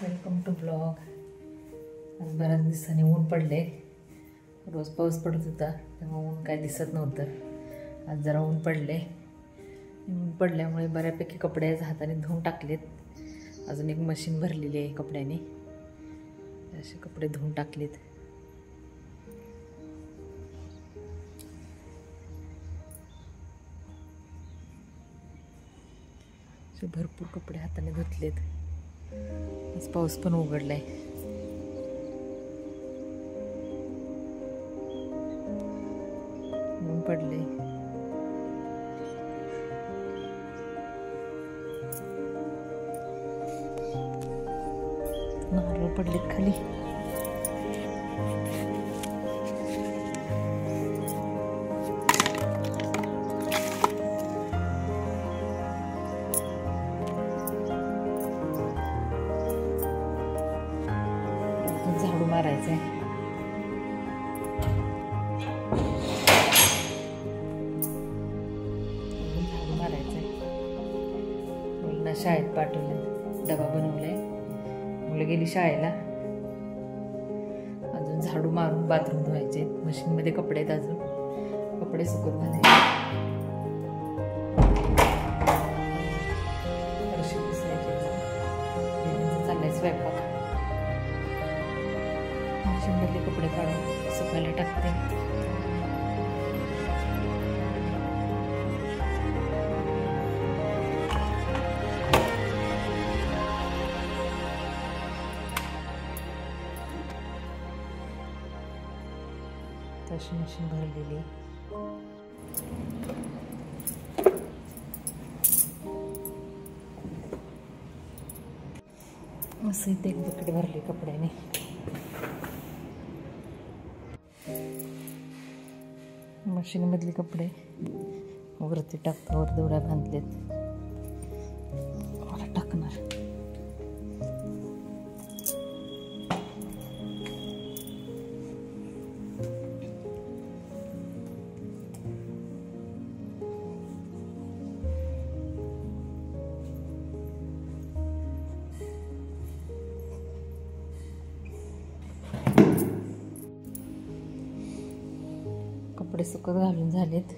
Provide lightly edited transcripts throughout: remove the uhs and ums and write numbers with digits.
Welcome to blog. आज बऱ्याच दिवसांनी ऊन पडले. रोज पाऊस पडत होता तेव्हा ऊन काय दिसत नव्हतं. आज जरा ऊन पडले. ऊन पडल्यामुळे बऱ्यापैकी कपडे हाताने धुवून टाकलेत. अजून एक मशीन भरलेली आहे कपड्यांनी. असे कपडे धुवून टाकलेत. भरपूर कपडे हाताने धुतलेत. आज पाऊस पण उघडलाय. ऊन पडले. नारळ पडलेत खाली. झाडू मारायचंय. झाडू मारायचंय. मुलांना शाळेत पाठवलं. डबा बनवलाय. मुलं गेली शाळेला. अजून झाडू मारून बाथरूम धुवायचे. मशीन मध्ये कपडे आहेत. अजून कपडे सुकत घालायचे. फरशी पुसायची. चाललाय स्वयंपाक. मशीनमधले कपडे काढून सुकायला टाकते. तशी मशीन भरलेली. असं इथे एक बकेट भरली कपड्याने. मशीन मधले कपडे वरती टाकतो. वर दोऱ्या बांधलेत. मला टाकणार. कपडे सुकत घालून झालेत.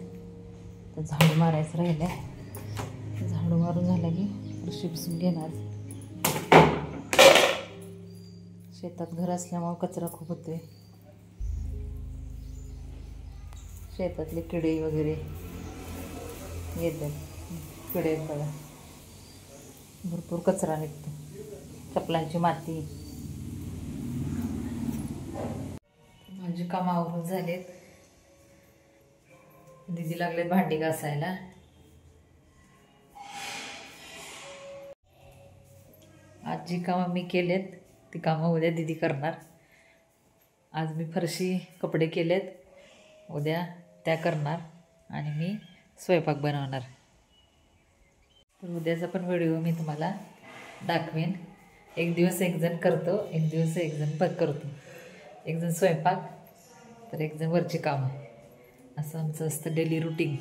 तर झाडू मारायचं राहिलंय. झाडू मारून झाला की फरशी पुसून घेणार. शेतात घर असल्यामुळे कचरा खूप होतोय. शेतातले किडे वगैरे येतात. किडे बघा. भरपूर कचरा निघतो. चपलांची माती. माझी कामं आवरून झालेत. दीदी लागले भांडी घासायला. आज जी कामं मी केलेत ती कामं उद्या दीदी करणार. आज मी फरशी कपडे केलेत. उद्या त्या करणार आणि मी स्वयंपाक बनवणार. तर उद्याचा पण व्हिडिओ मी तुम्हाला दाखवेन. एक दिवस एक जण करतो, एक दिवस एक जण करतो. एक जण स्वयंपाक तर एक जण वरची कामं. असं आमचं असतं डेली रुटीन.